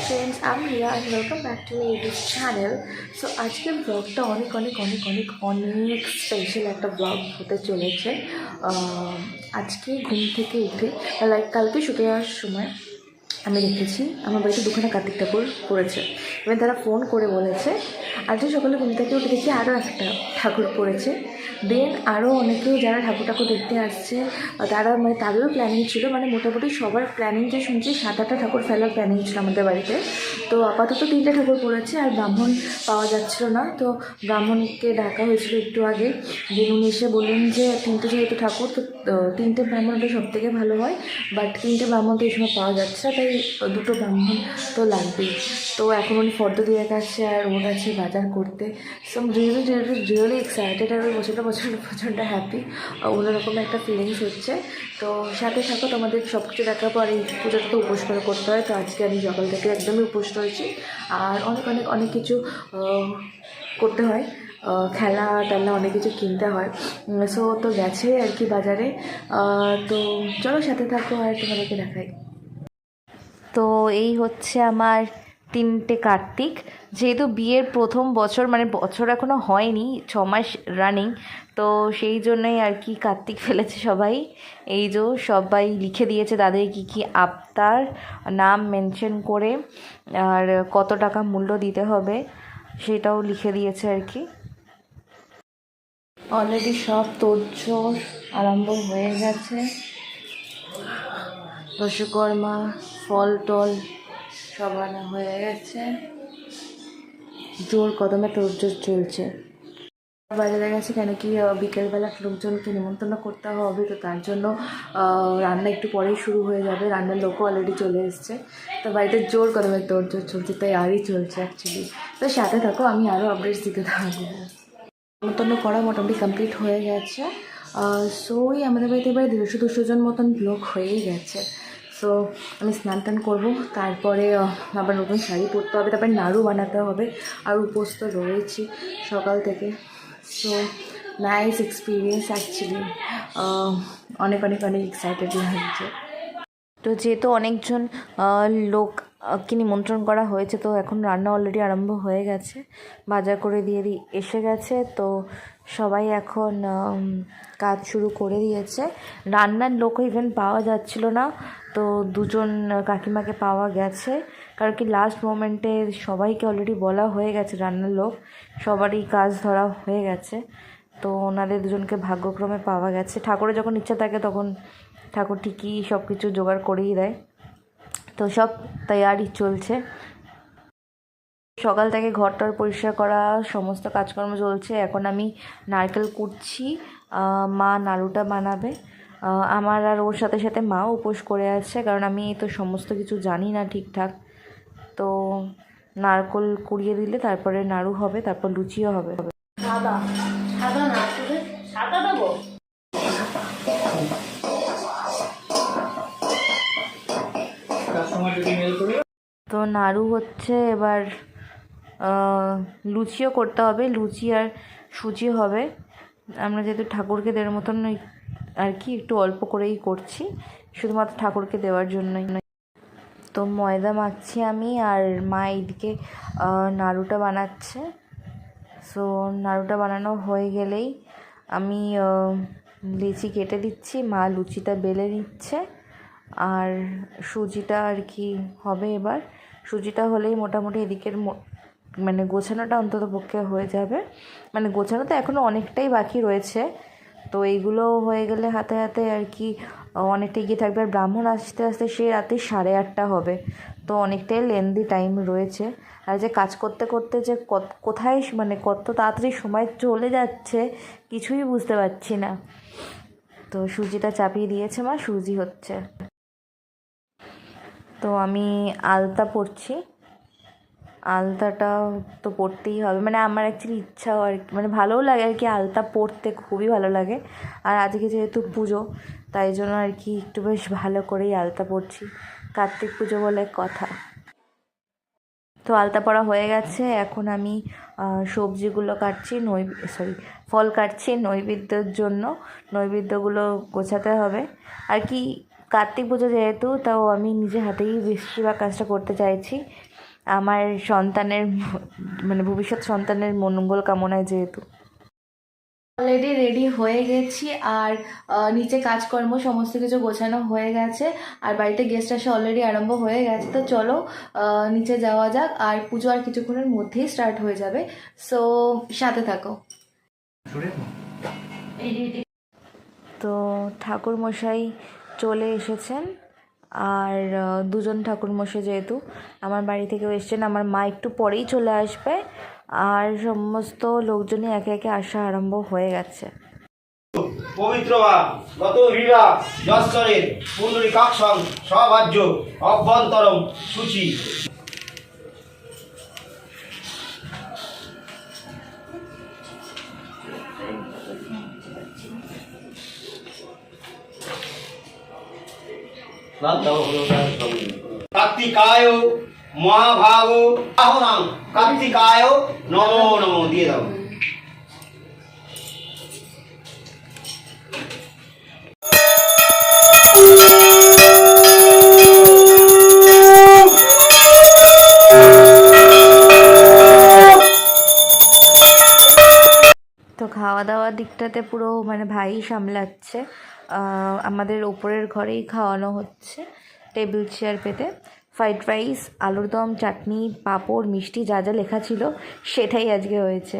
friends, I'm Ria and welcome back to this channel. So আজকের ব্লগটা অনেক special একটা ব্লগ হতে চলেছে। আজকে ঘুম থেকে উঠে কালকে শুতে যাওয়ার সময় আমি দেখেছি আমার বাড়িতে দুখানা কার্তিক ঠাকুর পড়েছে। এবার তারা ফোন করে বলেছে আজকে সকালে ঘুম থেকে উঠে দেখি আরও একটা ঠাকুর পড়েছে। দেন আরও অনেকেই যারা ঠাকুর দেখতে আসছে তারা তাদেরও প্ল্যানিং ছিল, মোটামুটি সবার প্ল্যানিং যে শুনছি 7-8টা ঠাকুর ফেলার প্ল্যানিং ছিল আমাদের বাড়িতে। তো আপাতত 3টে ঠাকুর পড়েছে আর ব্রাহ্মণ পাওয়া যাচ্ছিল না, তো ব্রাহ্মণকে ডাকা হয়েছিল একটু আগে। দেন উনি এসে বললেন যে 3টে যেহেতু ঠাকুর তো 3টে ব্রাহ্মণ ওটা সব থেকে ভালো হয়, বাট 3টে ব্রাহ্মণ তো এই সময় পাওয়া যাচ্ছে না, তাই 2টো ব্রাহ্মণ তো লাগবেই। তো এখন উনি ফর্দ দিয়ে গেছে আর ওর কাছে বাজার করতে। সো রিয়েলি এক্সাইটেড আর প্রচণ্ড হ্যাপি, অন্যরকম একটা ফিলিংস হচ্ছে। তো সাথে থাকো, তোমাদের সব কিছু দেখার পর এই পুজোটা তো উপোস করে করতে হয়। তো আজকে আমি সকাল থেকে একদমই উপোস রয়েছি আর অনেক কিছু করতে হয়, খেলা টেলা অনেক কিছু কিনতে হয়। সো তো গেছে আর কি বাজারে। তো চলো সাথে থাকো আর তোমাদেরকে দেখাই। তো এই হচ্ছে আমার 3টে কার্তিক। যেহেতু বিয়ের প্রথম বছর, বছর এখনও হয়নি, 6 মাস রানিং, তো সেই জন্যই আর কি কার্তিক ফেলেছে সবাই। এই যে সবাই লিখে দিয়েছে তাদের কী আবতার, নাম মেনশন করে আর কত টাকা মূল্য দিতে হবে সেটাও লিখে দিয়েছে আর কি। অলরেডি সব তোড়জোড় আরম্ভ হয়ে গেছে, দশকর্মা ফল টল সব আনা হয়ে গেছে, জোর কদমে তোড়জোড় চলছে। বাজারে গেছে কেন কি বিকেলবেলা লোকজনকে নিমন্ত্রণ করতে হবে, তো তার জন্য রান্না একটু পরেই শুরু হয়ে যাবে। রান্নার লোকও অলরেডি চলে এসছে, তো বাড়িতে জোর কদমে তোড়জোড় চলছে, তাই আরই চলছে অ্যাকচুয়ালি। তো সাথে থাকো, আমি আরও আপডেটস দিতে থাকবো। নিমন্ত্রণ করা মোটামুটি কমপ্লিট হয়ে গেছে। সো আমাদের বাড়িতে এবার 150-200 জন মতন লোক হয়েই গেছে। সো আমি স্নান টান করবো, তারপরে আবার নতুন শাড়ি পরতে হবে, তারপরে নাড়ু বানাতে হবে আর উপোস তো রয়েছি সকাল থেকে। সো নাইস এক্সপিরিয়েন্স অ্যাকচুয়ালি, অনেক এক্সাইটেড লাগছে। তো যেহেতু অনেকজন লোককে নিমন্ত্রণ করা হয়েছে, তো এখন রান্না অলরেডি আরম্ভ হয়ে গেছে, বাজার করে দিয়ে এসে গেছে। তো সবাই এখন কাজ শুরু করে দিয়েছে। রান্নার লোকও ইভেন পাওয়া যাচ্ছিল না, তো 2জন কাকিমাকে পাওয়া গেছে, কারণ কি লাস্ট মোমেন্টে সবাইকে অলরেডি বলা হয়ে গেছে, রান্নার লোক সবারই কাজ ধরা হয়ে গেছে। তো ওনাদের 2জনকে ভাগ্যক্রমে পাওয়া গেছে। ঠাকুরের যখন ইচ্ছা থাকে তখন ঠাকুর ঠিকই সব কিছু জোগাড় করেই দেয়। তো সব তৈয়ারি চলছে, সকাল থেকে ঘরটার পরিষ্কার করা সমস্ত কাজকর্ম চলছে। এখন আমি নারকেল কুটছি, মা নাড়ুটা বানাবে। আমার আর ওর সাথে সাথে মাও উপোস করে আছে, কারণ আমি তো সমস্ত কিছু জানি না ঠিকঠাক। তো নারকেল কুড়িয়ে দিলে তারপরে নাড়ু হবে, তারপর লুচিও হবে। তো নাড়ু হচ্ছে, এবার লুচিও করতে হবে, লুচি আর সুজি হবে। আমরা যেহেতু ঠাকুরকে দেওয়ার মতন আর কি একটু অল্প করেই করছি, শুধুমাত্র ঠাকুরকে দেওয়ার জন্যই। তো ময়দা মাখছি আমি, আর মা এইদিকে নাড়ুটা বানাচ্ছে। সো নাড়ুটা বানানো হয়ে গেলেই আমি লিচি কেটে দিচ্ছি, মা লুচিটা বেলে নিচ্ছে, আর সুজিটা আর কি হবে। এবার সুজিটা হলেই মোটামুটি এদিকের গোছানোটা অন্তত পক্ষে হয়ে যাবে। গোছানো তো এখনও অনেকটাই বাকি রয়েছে, তো এইগুলো হয়ে গেলে হাতে হাতে আর কি অনেকটা এগিয়ে থাকবে। আর ব্রাহ্মণ আসতে আসতে সে রাতে 8:30 হবে, তো অনেকটাই লেন্দি টাইম রয়েছে। আর যে কাজ করতে করতে যে কোথায় কত তাড়াতাড়ি সময় চলে যাচ্ছে কিছুই বুঝতে পারছি না। তো সুজিটা চাপিয়ে দিয়েছে মা, সুজি হচ্ছে। তো আমি আলতা পরছি, আলতাটা তো পরতেই হবে, আমার অ্যাকচুয়ালি ইচ্ছাও আর কি, ভালোও লাগে আর কি, আলতা পরতে খুবই ভালো লাগে। আর আজকে যেহেতু পুজো, তাই জন্য আর কি একটু বেশ ভালো করেই আলতা পরছি, কার্তিক পুজো বলে কথা। তো আলতা পরা হয়ে গেছে, এখন আমি সবজিগুলো কাটছি, ফল কাটছি নৈবেদ্যের জন্য। নৈবেদ্যগুলো গোছাতে হবে আর কি। কার্তিক পুজো যেহেতু, তাও আমি নিজে হাতেই বেশিরভাগ কাজটা করতে চাইছি আমার সন্তানের মানে ভবিষ্যৎ সন্তানের মঙ্গল কামনায় যেহেতু। অলরেডি রেডি হয়ে গেছি, আর নিচে কাজকর্ম সমস্ত কিছু গোছানো হয়ে গেছে, আর বাড়িতে গেস্ট আসা অলরেডি আরম্ভ হয়ে গেছে। তো চলো নিচে যাওয়া যাক, আর পুজো আর কিছুক্ষণের মধ্যেই স্টার্ট হয়ে যাবে, সো সাথে থাকো। তো ঠাকুরমশাই চলে এসেছেন, আর দুজন ঠাকুরমশাই যেহেতু আমার বাড়ি থেকেও এসেছেন, আমার মা একটু পরেই চলে আসবে, আর সমস্ত লোকজনই একে একে আসা আরম্ভ হয়ে গেছে। পবিত্র বা গত হীরা যশ্বরের পুণ্ডরীকাক্ষং সভাজ্য অভ্যন্তরম সূচি। কার্তিকায় মহাভাগ আহনাং কার্তিকায় নমো নমো দিয়ে দাও। তো খাওয়া দাওয়ার দিকটাতে পুরো মানে ভাই সামলাচ্ছে, আমাদের ওপরের ঘরেই খাওয়ানো হচ্ছে টেবিল চেয়ার পেতে। ফ্রাইড রাইস, আলুর দম, চাটনি, পাঁপড়, মিষ্টি, যা যা লেখা ছিল সেটাই আজকে হয়েছে।